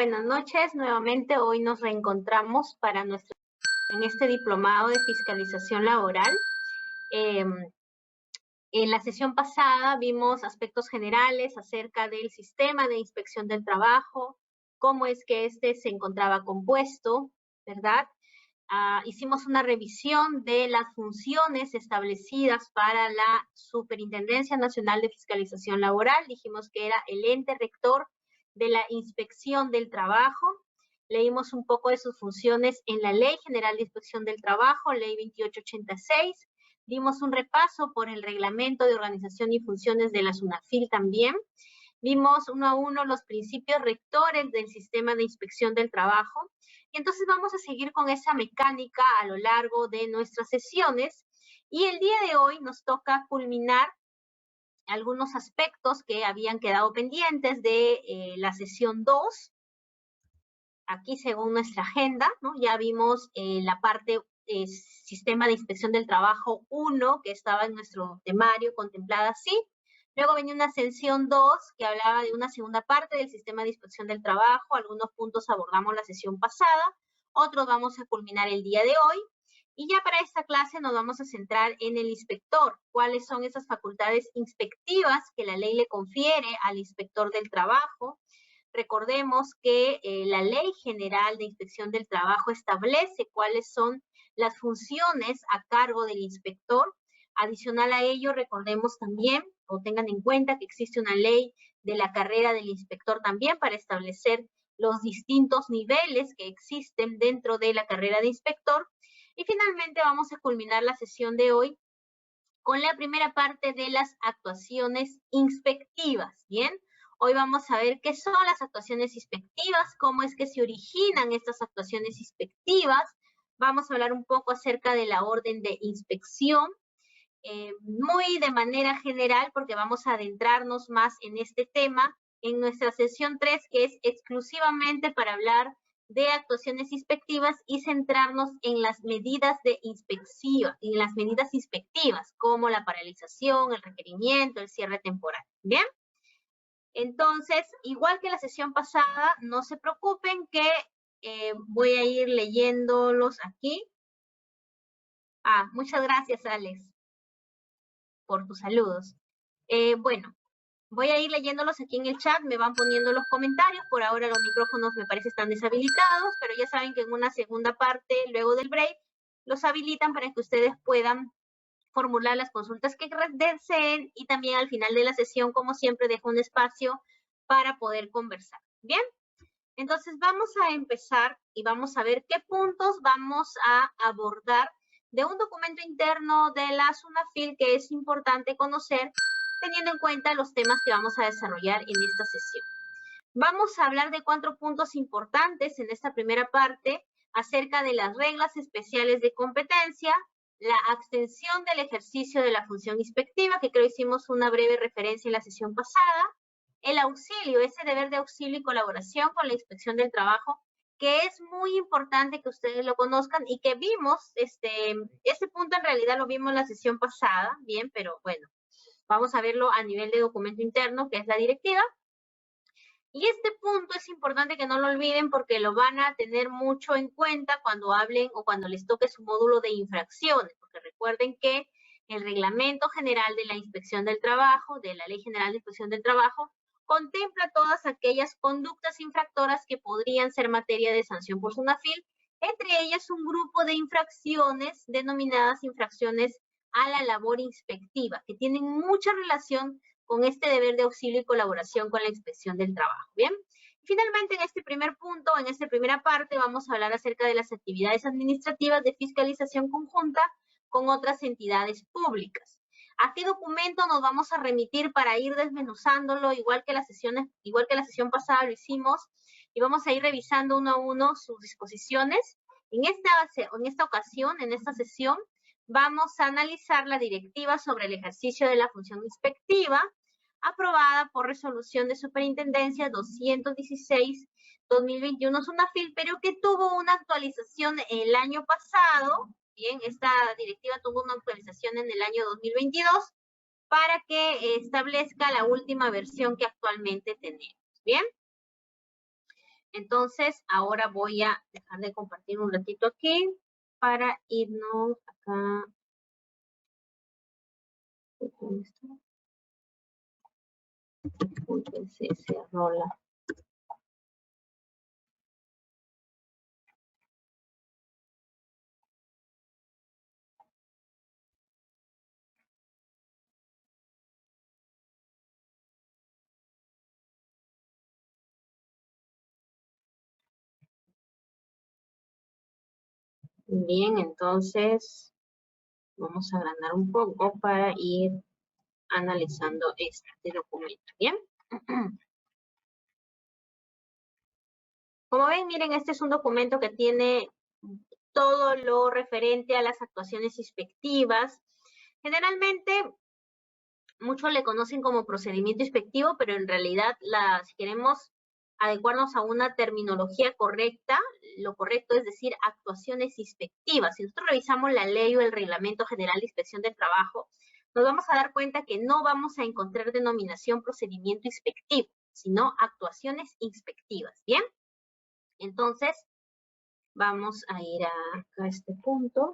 buenas noches. Nuevamente hoy nos reencontramos en este diplomado de fiscalización laboral. En la sesión pasada vimos aspectos generales acerca del sistema de inspección del trabajo, cómo es que este se encontraba compuesto, ¿verdad? Hicimos una revisión de las funciones establecidas para la Superintendencia Nacional de Fiscalización Laboral. Dijimos que era el ente rector de la inspección del trabajo. Leímos un poco de sus funciones en la Ley General de Inspección del Trabajo, Ley 2886. Dimos un repaso por el Reglamento de Organización y Funciones de la SUNAFIL también. Vimos uno a uno los principios rectores del sistema de inspección del trabajo. Y entonces vamos a seguir con esa mecánica a lo largo de nuestras sesiones. Y el día de hoy nos toca culminar algunos aspectos que habían quedado pendientes de la sesión 2. Aquí según nuestra agenda, ¿no? Ya vimos la parte sistema de inspección del trabajo 1, que estaba en nuestro temario contemplada así. Luego venía una sesión 2, que hablaba de una segunda parte del sistema de inspección del trabajo. Algunos puntos abordamos la sesión pasada, otros vamos a culminar el día de hoy. Y ya para esta clase nos vamos a centrar en el inspector. ¿Cuáles son esas facultades inspectivas que la ley le confiere al inspector del trabajo? Recordemos que la Ley General de Inspección del Trabajo establece cuáles son las funciones a cargo del inspector. Adicional a ello, recordemos también, o tengan en cuenta que existe una ley de la carrera del inspector también para establecer los distintos niveles que existen dentro de la carrera de inspector. Y finalmente vamos a culminar la sesión de hoy con la primera parte de las actuaciones inspectivas, ¿bien? Hoy vamos a ver qué son las actuaciones inspectivas, cómo es que se originan estas actuaciones inspectivas. Vamos a hablar un poco acerca de la orden de inspección, muy de manera general, porque vamos a adentrarnos más en este tema en nuestra sesión 3, que es exclusivamente para hablar de actuaciones inspectivas y centrarnos en las medidas de inspección, en las medidas inspectivas, como la paralización, el requerimiento, el cierre temporal. ¿Bien? Entonces, igual que la sesión pasada, no se preocupen que voy a ir leyéndolos aquí. Muchas gracias, Alex, por tus saludos. Bueno, voy a ir leyéndolos aquí en el chat, me van poniendo los comentarios. Por ahora los micrófonos me parece están deshabilitados, pero ya saben que en una segunda parte, luego del break, los habilitan para que ustedes puedan formular las consultas que deseen, y también al final de la sesión, como siempre, dejo un espacio para poder conversar. ¿Bien? Entonces vamos a empezar y vamos a ver qué puntos vamos a abordar de un documento interno de la SUNAFIL que es importante conocer, teniendo en cuenta los temas que vamos a desarrollar en esta sesión. Vamos a hablar de 4 puntos importantes en esta primera parte acerca de las reglas especiales de competencia, la abstención del ejercicio de la función inspectiva, que creo hicimos una breve referencia en la sesión pasada, el auxilio, ese deber de auxilio y colaboración con la inspección del trabajo, que es muy importante que ustedes lo conozcan y que vimos, ese punto en realidad lo vimos en la sesión pasada, bien, pero bueno, vamos a verlo a nivel de documento interno, que es la directiva. Y este punto es importante que no lo olviden porque lo van a tener mucho en cuenta cuando hablen o cuando les toque su módulo de infracciones, porque recuerden que el Reglamento General de la Inspección del Trabajo, de la Ley General de Inspección del Trabajo, contempla todas aquellas conductas infractoras que podrían ser materia de sanción por SUNAFIL, entre ellas un grupo de infracciones denominadas infracciones a la labor inspectiva, que tienen mucha relación con este deber de auxilio y colaboración con la inspección del trabajo, ¿bien? Finalmente, en este primer punto, en esta primera parte, vamos a hablar acerca de las actividades administrativas de fiscalización conjunta con otras entidades públicas. ¿A qué documento nos vamos a remitir para ir desmenuzándolo, igual que la sesión pasada lo hicimos, y vamos a ir revisando uno a uno sus disposiciones? En esta ocasión, en esta sesión, vamos a analizar la directiva sobre el ejercicio de la función inspectiva, aprobada por resolución de superintendencia 216/2021 SUNAFIL, pero que tuvo una actualización el año pasado. Bien, esta directiva tuvo una actualización en el año 2022 para que establezca la última versión que actualmente tenemos. Bien. Entonces, ahora voy a dejar de compartir un ratito aquí para irnos acá. ¿Dónde está? Se cerró la... Bien, entonces vamos a agrandar un poco para ir analizando este documento. Bien. Como ven, miren, este es un documento que tiene todo lo referente a las actuaciones inspectivas. Generalmente, muchos le conocen como procedimiento inspectivo, pero en realidad, si queremos adecuarnos a una terminología correcta, lo correcto es decir actuaciones inspectivas. Si nosotros revisamos la ley o el Reglamento General de Inspección del Trabajo, nos vamos a dar cuenta que no vamos a encontrar denominación procedimiento inspectivo, sino actuaciones inspectivas, ¿bien? Entonces, vamos a ir a este punto.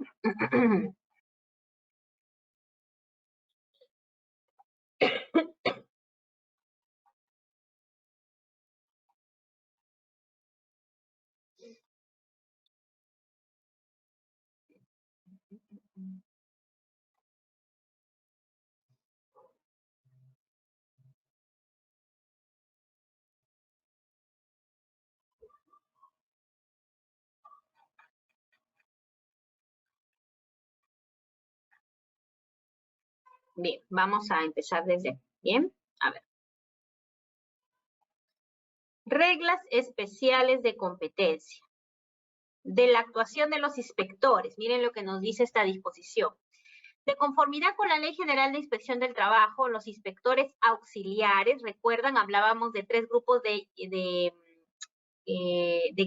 Bien, vamos a empezar desde aquí. Bien, a ver. Reglas especiales de competencia. De la actuación de los inspectores. Miren lo que nos dice esta disposición. De conformidad con la Ley General de Inspección del Trabajo, los inspectores auxiliares, recuerdan, hablábamos de 3 grupos de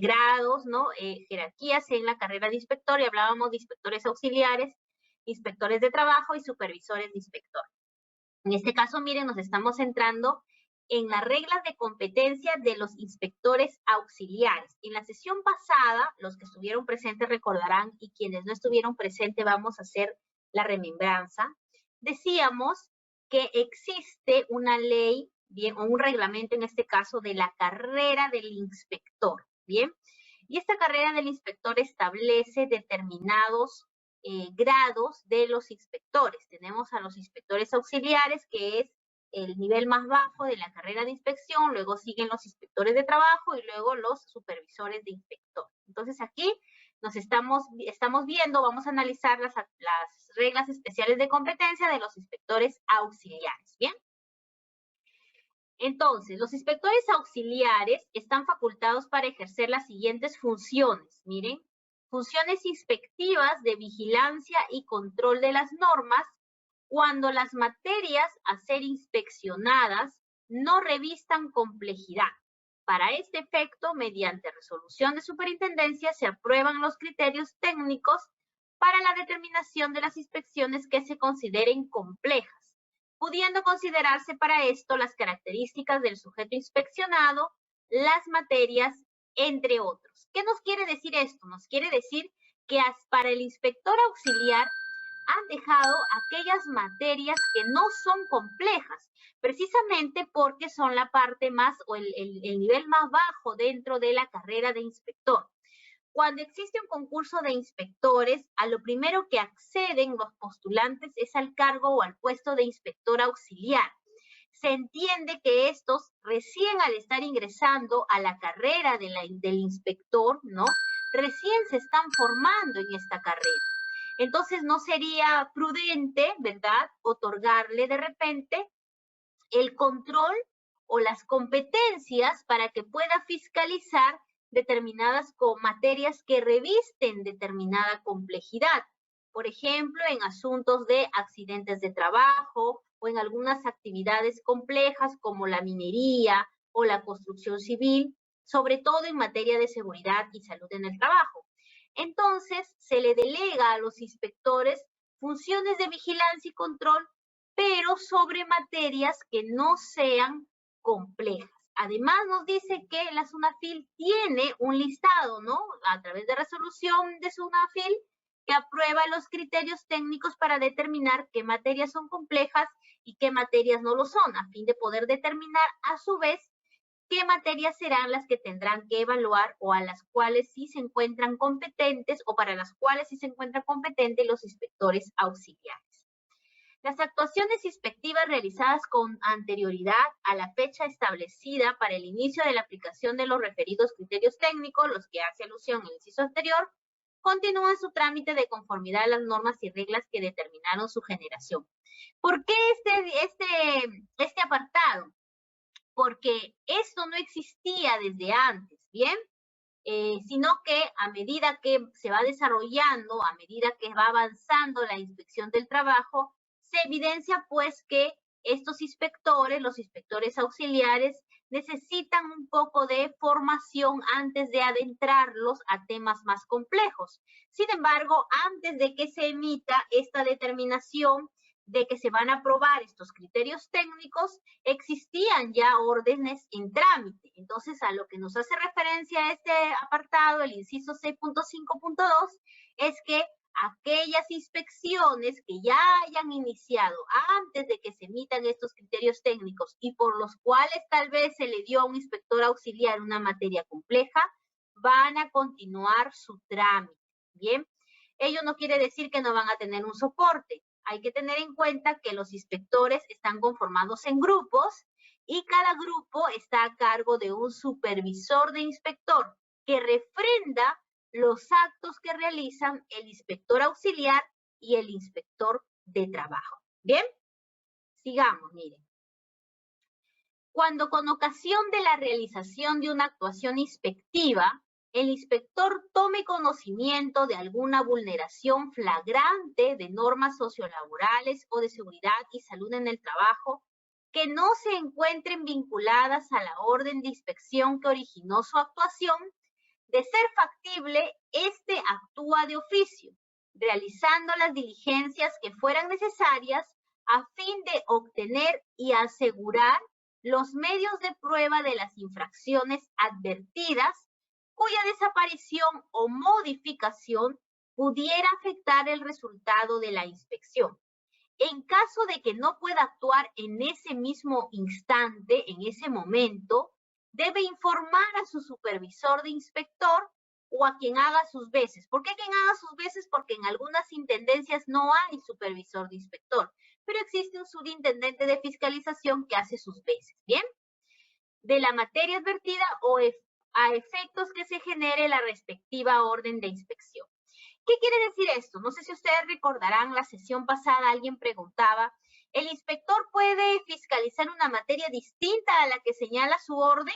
grados, ¿no? Jerarquías en la carrera de inspector, y hablábamos de inspectores auxiliares, inspectores de trabajo y supervisores de inspector. En este caso, miren, nos estamos centrando en las reglas de competencia de los inspectores auxiliares. En la sesión pasada, los que estuvieron presentes recordarán, y quienes no estuvieron presentes vamos a hacer la remembranza. Decíamos que existe una ley, bien, o un reglamento en este caso, de la carrera del inspector, ¿bien? Y esta carrera del inspector establece determinados grados de los inspectores. Tenemos a los inspectores auxiliares, que es el nivel más bajo de la carrera de inspección, luego siguen los inspectores de trabajo y luego los supervisores de inspector. Entonces aquí nos estamos viendo, vamos a analizar las reglas especiales de competencia de los inspectores auxiliares, ¿bien? Entonces, los inspectores auxiliares están facultados para ejercer las siguientes funciones. Miren, funciones inspectivas de vigilancia y control de las normas cuando las materias a ser inspeccionadas no revistan complejidad. Para este efecto, mediante resolución de superintendencia, se aprueban los criterios técnicos para la determinación de las inspecciones que se consideren complejas, pudiendo considerarse para esto las características del sujeto inspeccionado, las materias, entre otros. ¿Qué nos quiere decir esto? Nos quiere decir que para el inspector auxiliar han dejado aquellas materias que no son complejas, precisamente porque son la parte más o el nivel más bajo dentro de la carrera de inspector. Cuando existe un concurso de inspectores, a lo primero que acceden los postulantes es al cargo o al puesto de inspector auxiliar. Se entiende que estos, recién al estar ingresando a la carrera del inspector, ¿no? Recién se están formando en esta carrera. Entonces, no sería prudente, ¿verdad?, otorgarle de repente el control o las competencias para que pueda fiscalizar determinadas materias que revisten determinada complejidad. Por ejemplo, en asuntos de accidentes de trabajo o en algunas actividades complejas como la minería o la construcción civil, sobre todo en materia de seguridad y salud en el trabajo. Entonces, se le delega a los inspectores funciones de vigilancia y control, pero sobre materias que no sean complejas. Además nos dice que la SUNAFIL tiene un listado, ¿no? A través de resolución de SUNAFIL que aprueba los criterios técnicos para determinar qué materias son complejas y qué materias no lo son, a fin de poder determinar a su vez qué materias serán las que tendrán que evaluar o a las cuales sí se encuentran competentes o para las cuales sí se encuentran competentes los inspectores auxiliares. Las actuaciones inspectivas realizadas con anterioridad a la fecha establecida para el inicio de la aplicación de los referidos criterios técnicos, los que hace alusión en el inciso anterior, continúan su trámite de conformidad a las normas y reglas que determinaron su generación. ¿Por qué este apartado? Porque esto no existía desde antes, ¿bien? Sino que a medida que se va desarrollando, a medida que va avanzando la inspección del trabajo, se evidencia pues que estos inspectores, los inspectores auxiliares, necesitan un poco de formación antes de adentrarlos a temas más complejos. Sin embargo, antes de que se emita esta determinación de que se van a aprobar estos criterios técnicos, existían ya órdenes en trámite. Entonces, a lo que nos hace referencia este apartado, el inciso 6.5.2, es que aquellas inspecciones que ya hayan iniciado antes de que se emitan estos criterios técnicos y por los cuales tal vez se le dio a un inspector auxiliar una materia compleja, van a continuar su trámite. Bien, ello no quiere decir que no van a tener un soporte. Hay que tener en cuenta que los inspectores están conformados en grupos y cada grupo está a cargo de un supervisor de inspector que refrenda los actos que realizan el inspector auxiliar y el inspector de trabajo. ¿Bien? Sigamos, miren. Cuando con ocasión de la realización de una actuación inspectiva, el inspector tome conocimiento de alguna vulneración flagrante de normas sociolaborales o de seguridad y salud en el trabajo que no se encuentren vinculadas a la orden de inspección que originó su actuación, de ser factible, este actúa de oficio, realizando las diligencias que fueran necesarias a fin de obtener y asegurar los medios de prueba de las infracciones advertidas, cuya desaparición o modificación pudiera afectar el resultado de la inspección. En caso de que no pueda actuar en ese mismo instante, en ese momento, debe informar a su supervisor de inspector o a quien haga sus veces. ¿Por qué quien haga sus veces? Porque en algunas intendencias no hay supervisor de inspector, pero existe un subintendente de fiscalización que hace sus veces, ¿bien? De la materia advertida o a efectos que se genere la respectiva orden de inspección. ¿Qué quiere decir esto? No sé si ustedes recordarán, la sesión pasada alguien preguntaba, ¿el inspector puede fiscalizar una materia distinta a la que señala su orden?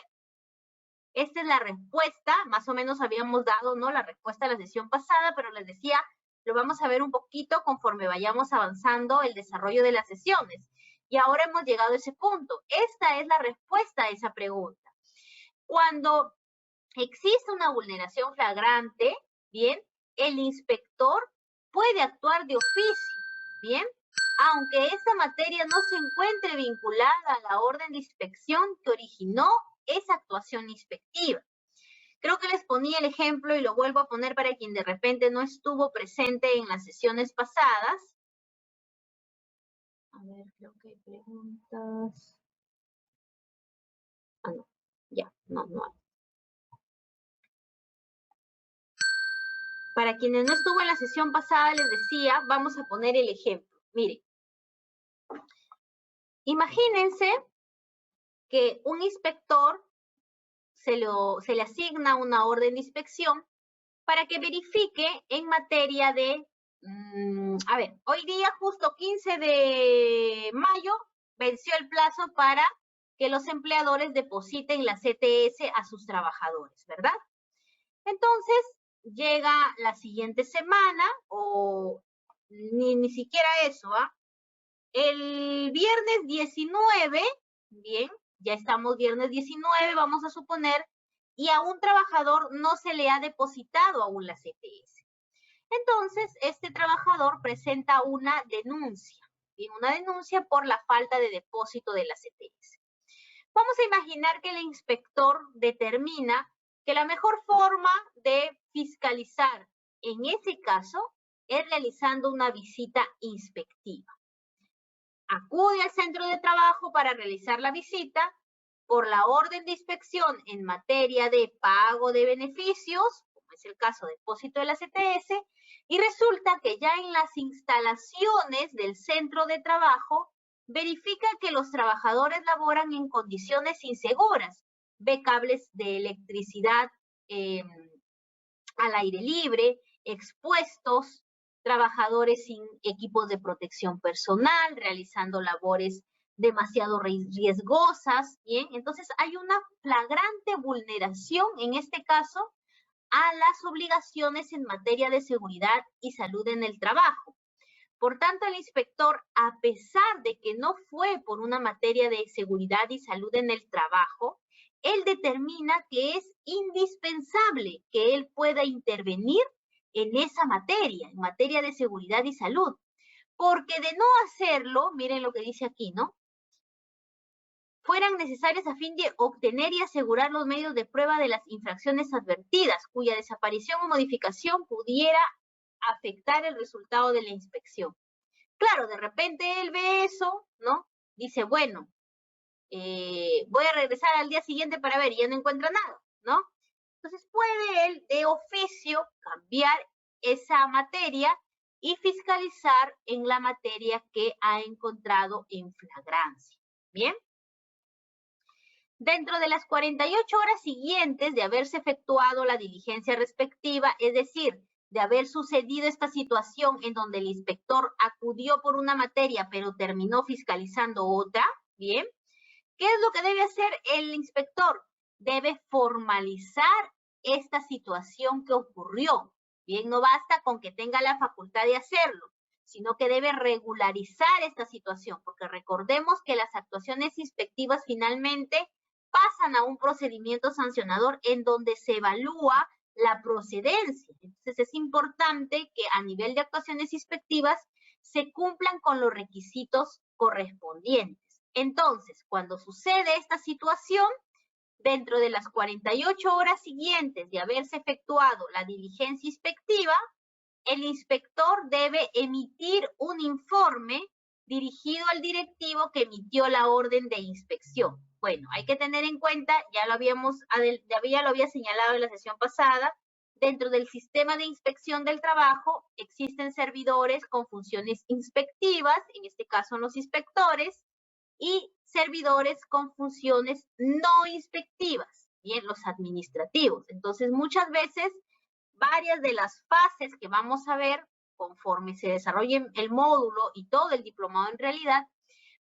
Esta es la respuesta, más o menos habíamos dado, ¿no?, la respuesta a la sesión pasada, pero les decía, lo vamos a ver un poquito conforme vayamos avanzando el desarrollo de las sesiones. Y ahora hemos llegado a ese punto. Esta es la respuesta a esa pregunta. Cuando existe una vulneración flagrante, ¿bien?, el inspector puede actuar de oficio, ¿bien?, aunque esta materia no se encuentre vinculada a la orden de inspección que originó esa actuación inspectiva. Creo que les ponía el ejemplo y lo vuelvo a poner para quien de repente no estuvo presente en las sesiones pasadas. A ver, creo que hay preguntas. Ah, no, ya, no hay. Para quienes no estuvo en la sesión pasada, les decía, vamos a poner el ejemplo. Miren, imagínense que un inspector se le asigna una orden de inspección para que verifique en materia de, a ver, hoy día justo 15 de mayo venció el plazo para que los empleadores depositen la CTS a sus trabajadores, ¿verdad? Entonces, llega la siguiente semana, o ni siquiera eso, ¿ah? El viernes 19, bien, ya estamos viernes 19, vamos a suponer, y a un trabajador no se le ha depositado aún la CTS. Entonces, este trabajador presenta una denuncia, bien, una denuncia por la falta de depósito de la CTS. Vamos a imaginar que el inspector determina que la mejor forma de fiscalizar en ese caso es realizando una visita inspectiva. Acude al centro de trabajo para realizar la visita por la orden de inspección en materia de pago de beneficios, como es el caso de depósito de la CTS, y resulta que ya en las instalaciones del centro de trabajo verifica que los trabajadores laboran en condiciones inseguras, ve cables de electricidad al aire libre, expuestos, trabajadores sin equipos de protección personal, realizando labores demasiado riesgosas, ¿bien? Entonces hay una flagrante vulneración, en este caso, a las obligaciones en materia de seguridad y salud en el trabajo. Por tanto, el inspector, a pesar de que no fue por una materia de seguridad y salud en el trabajo, él determina que es indispensable que él pueda intervenir en esa materia, en materia de seguridad y salud. Porque de no hacerlo, miren lo que dice aquí, ¿no? Fueran necesarias a fin de obtener y asegurar los medios de prueba de las infracciones advertidas, cuya desaparición o modificación pudiera afectar el resultado de la inspección. Claro, de repente él ve eso, ¿no? Dice, bueno, voy a regresar al día siguiente para ver y ya no encuentra nada, ¿no? Entonces puede él de oficio cambiar esa materia y fiscalizar en la materia que ha encontrado en flagrancia. ¿Bien? Dentro de las 48 horas siguientes de haberse efectuado la diligencia respectiva, es decir, de haber sucedido esta situación en donde el inspector acudió por una materia pero terminó fiscalizando otra, ¿bien? ¿Qué es lo que debe hacer el inspector? Debe formalizar esta situación que ocurrió. Bien, no basta con que tenga la facultad de hacerlo, sino que debe regularizar esta situación, porque recordemos que las actuaciones inspectivas finalmente pasan a un procedimiento sancionador en donde se evalúa la procedencia. Entonces es importante que a nivel de actuaciones inspectivas se cumplan con los requisitos correspondientes. Entonces, cuando sucede esta situación, dentro de las 48 horas siguientes de haberse efectuado la diligencia inspectiva, el inspector debe emitir un informe dirigido al directivo que emitió la orden de inspección. Bueno, hay que tener en cuenta, ya lo había señalado en la sesión pasada, dentro del sistema de inspección del trabajo existen servidores con funciones inspectivas, en este caso los inspectores, y servidores con funciones no inspectivas, bien, los administrativos. Entonces, muchas veces, varias de las fases que vamos a ver conforme se desarrolle el módulo y todo el diplomado en realidad,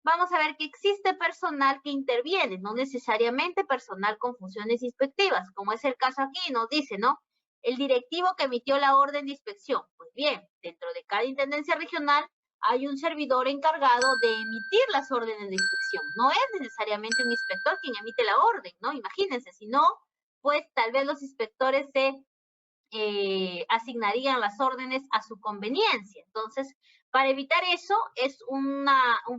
vamos a ver que existe personal que interviene, no necesariamente personal con funciones inspectivas, como es el caso aquí, nos dice, ¿no? El directivo que emitió la orden de inspección. Pues bien, dentro de cada intendencia regional hay un servidor encargado de emitir las órdenes de inspección. No es necesariamente un inspector quien emite la orden, ¿no? Imagínense, si no, pues tal vez los inspectores se asignarían las órdenes a su conveniencia. Entonces, para evitar eso, es un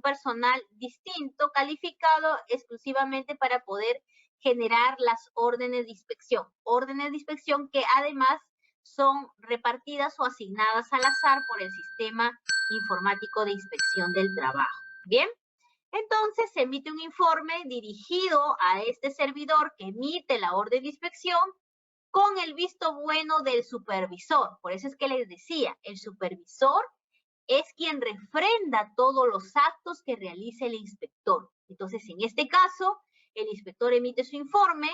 personal distinto, calificado exclusivamente para poder generar las órdenes de inspección. Órdenes de inspección que además son repartidas o asignadas al azar por el sistema informático de inspección del trabajo. ¿Bien? Entonces, se emite un informe dirigido a este servidor que emite la orden de inspección con el visto bueno del supervisor. Por eso es que les decía, el supervisor es quien refrenda todos los actos que realice el inspector. Entonces, en este caso, el inspector emite su informe,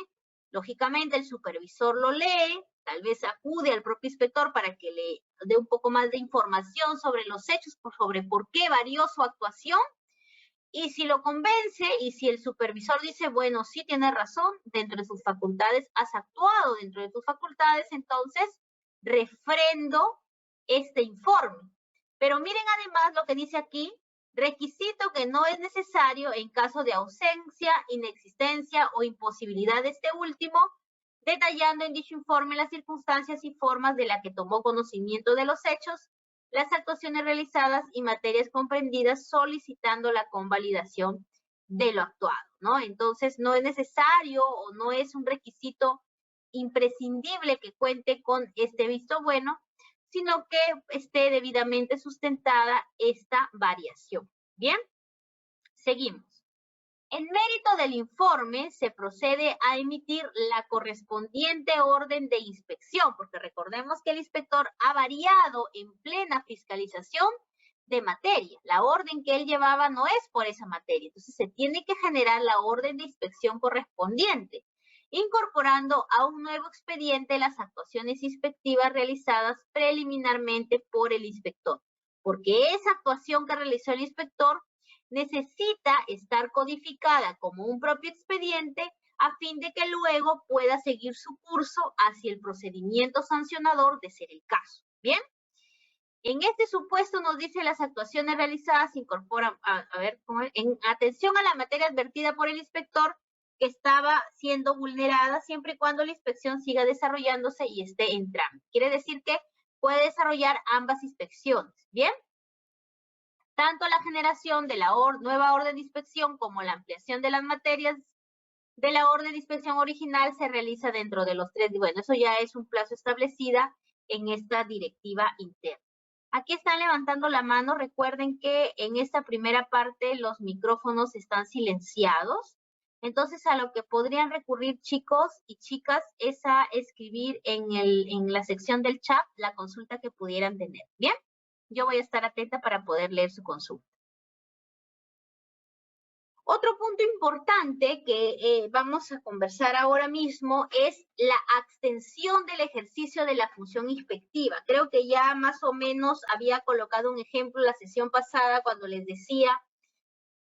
lógicamente el supervisor lo lee, tal vez acude al propio inspector para que le dé un poco más de información sobre los hechos, sobre por qué varió su actuación, y si lo convence y si el supervisor dice, bueno, sí tiene razón, dentro de sus facultades, has actuado dentro de tus facultades, entonces refrendo este informe. Pero miren además lo que dice aquí, requisito que no es necesario en caso de ausencia, inexistencia o imposibilidad de este último, detallando en dicho informe las circunstancias y formas de la que tomó conocimiento de los hechos, las actuaciones realizadas y materias comprendidas, solicitando la convalidación de lo actuado, ¿no? Entonces, no es necesario o no es un requisito imprescindible que cuente con este visto bueno, sino que esté debidamente sustentada esta variación. Bien, seguimos. En mérito del informe, se procede a emitir la correspondiente orden de inspección, porque recordemos que el inspector ha variado en plena fiscalización de materia. La orden que él llevaba no es por esa materia, entonces se tiene que generar la orden de inspección correspondiente, incorporando a un nuevo expediente las actuaciones inspectivas realizadas preliminarmente por el inspector, porque esa actuación que realizó el inspector necesita estar codificada como un propio expediente a fin de que luego pueda seguir su curso hacia el procedimiento sancionador de ser el caso. ¿Bien? En este supuesto nos dice las actuaciones realizadas incorporan, en atención a la materia advertida por el inspector que estaba siendo vulnerada siempre y cuando la inspección siga desarrollándose y esté en trámite. Quiere decir que puede desarrollar ambas inspecciones. ¿Bien? Tanto la generación de la nueva orden de inspección como la ampliación de las materias de la orden de inspección original se realiza dentro de los 3 días. Bueno, eso ya es un plazo establecida en esta directiva interna. Aquí están levantando la mano. Recuerden que en esta primera parte los micrófonos están silenciados. Entonces, a lo que podrían recurrir chicos y chicas es a escribir en la sección del chat la consulta que pudieran tener. ¿Bien? Yo voy a estar atenta para poder leer su consulta. Otro punto importante que vamos a conversar ahora mismo es la abstención del ejercicio de la función inspectiva. Creo que ya más o menos había colocado un ejemplo la sesión pasada cuando les decía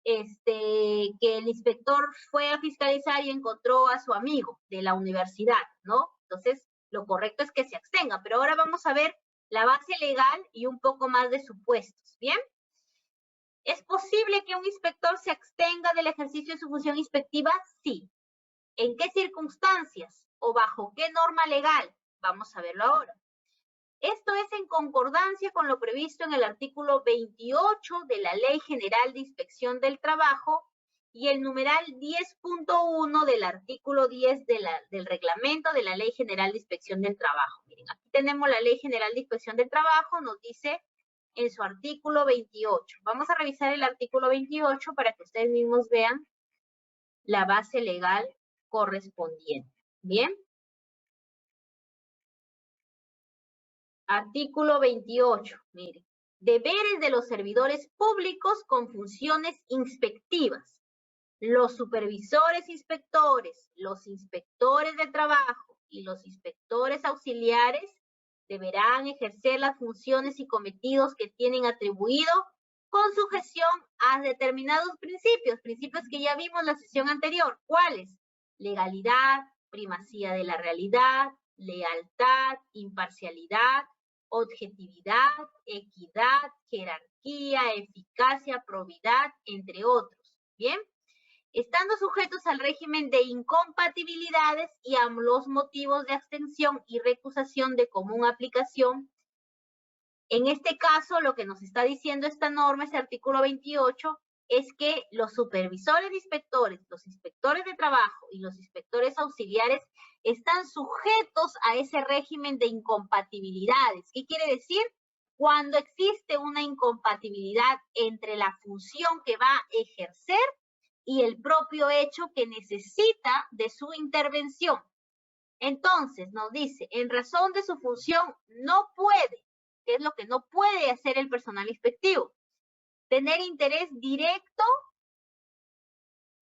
que el inspector fue a fiscalizar y encontró a su amigo de la universidad, ¿no? Entonces, lo correcto es que se abstenga, pero ahora vamos a ver la base legal y un poco más de supuestos, ¿bien? ¿Es posible que un inspector se abstenga del ejercicio de su función inspectiva? Sí. ¿En qué circunstancias o bajo qué norma legal? Vamos a verlo ahora. Esto es en concordancia con lo previsto en el artículo 28 de la Ley General de Inspección del Trabajo y el numeral 10.1 del artículo 10 del reglamento de la Ley General de Inspección del Trabajo. Miren, aquí tenemos la Ley General de Inspección del Trabajo, nos dice en su artículo 28. Vamos a revisar el artículo 28 para que ustedes mismos vean la base legal correspondiente. ¿Bien? Artículo 28, mire. Deberes de los servidores públicos con funciones inspectivas. Los supervisores inspectores, los inspectores de trabajo y los inspectores auxiliares deberán ejercer las funciones y cometidos que tienen atribuido con sujeción a determinados principios que ya vimos en la sesión anterior. ¿Cuáles? Legalidad, primacía de la realidad, lealtad, imparcialidad, objetividad, equidad, jerarquía, eficacia, probidad, entre otros. ¿Bien? Estando sujetos al régimen de incompatibilidades y a los motivos de abstención y recusación de común aplicación. En este caso, lo que nos está diciendo esta norma, este artículo 28, es que los supervisores de inspectores, los inspectores de trabajo y los inspectores auxiliares están sujetos a ese régimen de incompatibilidades. ¿Qué quiere decir? Cuando existe una incompatibilidad entre la función que va a ejercer y el propio hecho que necesita de su intervención. Entonces, nos dice, en razón de su función, no puede, que es lo que no puede hacer el personal inspectivo, tener interés directo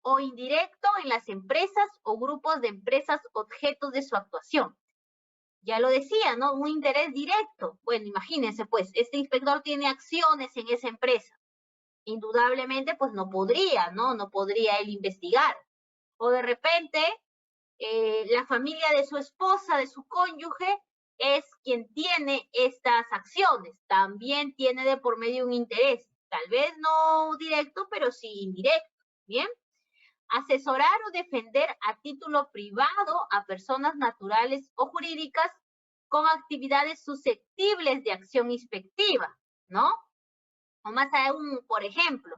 o indirecto en las empresas o grupos de empresas objetos de su actuación. Ya lo decía, ¿no? Un interés directo. Bueno, imagínense, pues, este inspector tiene acciones en esa empresa. Indudablemente, pues no podría, ¿no? No podría él investigar. O de repente, la familia de su esposa, de su cónyuge, es quien tiene estas acciones. También tiene de por medio un interés. Tal vez no directo, pero sí indirecto. ¿Bien? Asesorar o defender a título privado a personas naturales o jurídicas con actividades susceptibles de acción inspectiva, ¿no? O más aún, por ejemplo,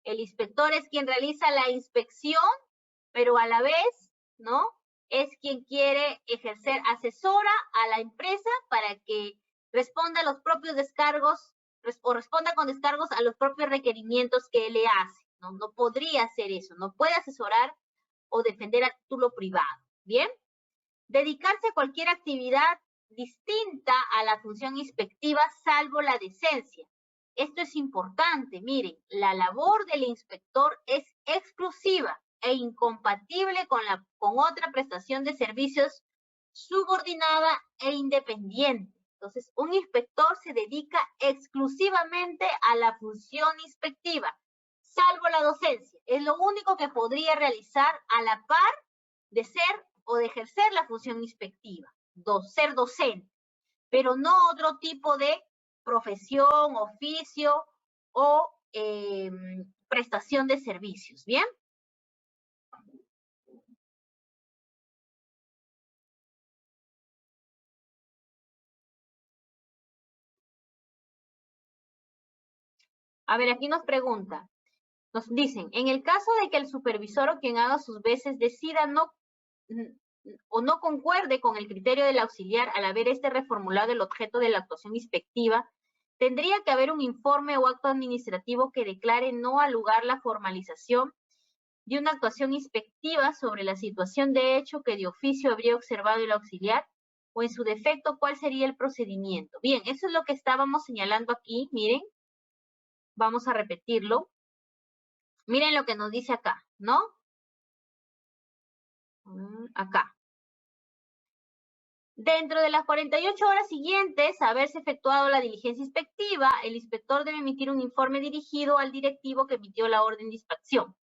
El inspector es quien realiza la inspección, pero a la vez, ¿no? Es quien quiere ejercer, asesora a la empresa para que responda a los propios descargos o responda con descargos a los propios requerimientos que él le hace, ¿no? No podría hacer eso, no puede asesorar o defender a título privado, ¿bien? Dedicarse a cualquier actividad distinta a la función inspectiva, salvo la decencia. Esto es importante, miren, la labor del inspector es exclusiva e incompatible con otra prestación de servicios subordinada e independiente. Entonces, un inspector se dedica exclusivamente a la función inspectiva, salvo la docencia. Es lo único que podría realizar a la par de ser o de ejercer la función inspectiva, ser docente, pero no otro tipo de profesión, oficio o prestación de servicios, ¿bien? A ver, aquí nos pregunta, nos dicen, en el caso de que el supervisor o quien haga sus veces decida o no concuerde con el criterio del auxiliar al haber reformulado el objeto de la actuación inspectiva, tendría que haber un informe o acto administrativo que declare no al lugar la formalización de una actuación inspectiva sobre la situación de hecho que de oficio habría observado el auxiliar, o en su defecto, ¿cuál sería el procedimiento? Bien, eso es lo que estábamos señalando aquí, miren, vamos a repetirlo. Miren lo que nos dice acá, ¿no? Acá. Dentro de las 48 horas siguientes a haberse efectuado la diligencia inspectiva, el inspector debe emitir un informe dirigido al directivo que emitió la orden de inspección,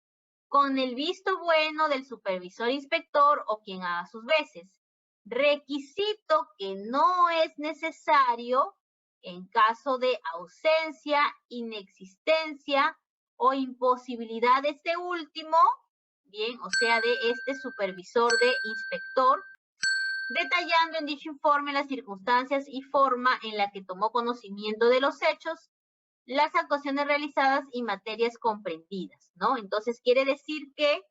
con el visto bueno del supervisor inspector o quien haga sus veces. Requisito que no es necesario en caso de ausencia, inexistencia o imposibilidad de este último, bien, o sea, de este supervisor de inspector, detallando en dicho informe las circunstancias y forma en la que tomó conocimiento de los hechos, las actuaciones realizadas y materias comprendidas, ¿no? Entonces, quiere decir que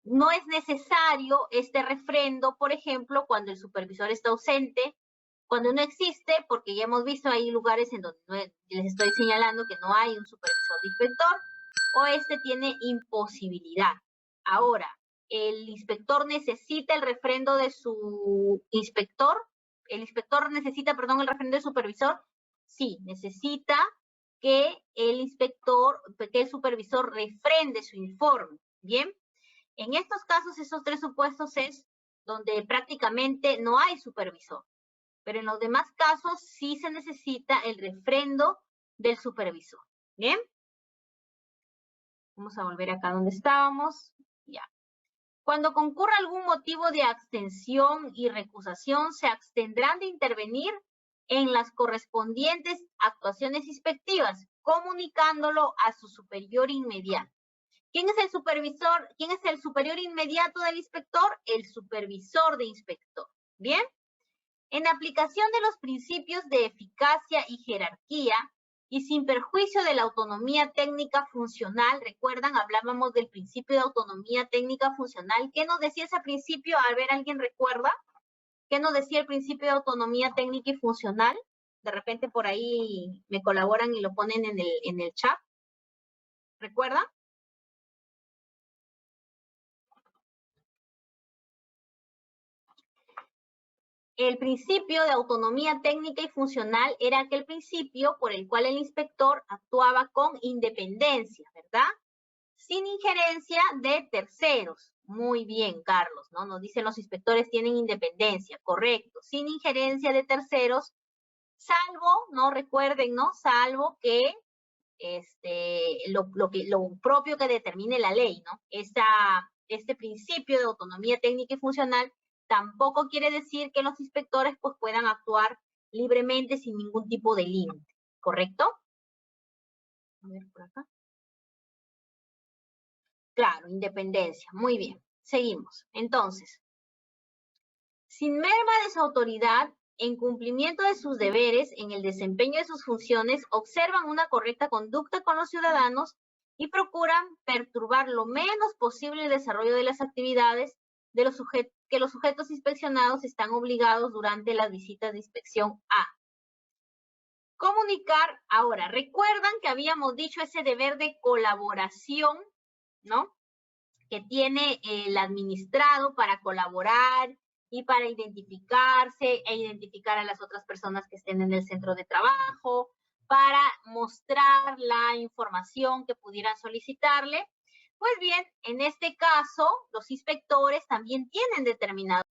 no es necesario este refrendo, por ejemplo, cuando el supervisor está ausente, cuando no existe, porque ya hemos visto hay lugares en donde les estoy señalando que no hay un supervisor de inspector, o este tiene imposibilidad. Ahora, el inspector necesita el refrendo de su inspector, el inspector necesita, perdón, el refrendo de supervisor, sí, necesita que el inspector, que el supervisor refrende su informe, ¿bien? En estos casos, esos tres supuestos es donde prácticamente no hay supervisor, pero en los demás casos sí se necesita el refrendo del supervisor, ¿bien? Vamos a volver acá donde estábamos, ya. Cuando concurra algún motivo de abstención y recusación, se abstendrán de intervenir en las correspondientes actuaciones inspectivas, comunicándolo a su superior inmediato. ¿Quién es el supervisor? ¿Quién es el superior inmediato del inspector? El supervisor de inspector. ¿Bien? En aplicación de los principios de eficacia y jerarquía, y sin perjuicio de la autonomía técnica funcional, recuerdan, hablábamos del principio de autonomía técnica funcional. ¿Qué nos decía ese principio? A ver, ¿alguien recuerda? ¿Qué nos decía el principio de autonomía técnica y funcional? De repente por ahí me colaboran y lo ponen en el chat. ¿Recuerdan? El principio de autonomía técnica y funcional era aquel principio por el cual el inspector actuaba con independencia, ¿verdad? Sin injerencia de terceros. Muy bien, Carlos, ¿no? Nos dicen los inspectores tienen independencia, correcto. Sin injerencia de terceros, salvo, ¿no? Recuerden, ¿no? Salvo que lo propio que determine la ley, ¿no? Este principio de autonomía técnica y funcional tampoco quiere decir que los inspectores pues puedan actuar libremente sin ningún tipo de límite, ¿correcto? A ver, por acá. Claro, independencia, muy bien. Seguimos. Entonces, sin merma de su autoridad, en cumplimiento de sus deberes, en el desempeño de sus funciones, observan una correcta conducta con los ciudadanos y procuran perturbar lo menos posible el desarrollo de las actividades de que los sujetos inspeccionados están obligados durante las visitas de inspección a comunicar. Ahora, recuerdan que habíamos dicho ese deber de colaboración, ¿no? Que tiene el administrado para colaborar y para identificarse e identificar a las otras personas que estén en el centro de trabajo, para mostrar la información que pudieran solicitarle. Pues bien, en este caso, los inspectores también tienen determinados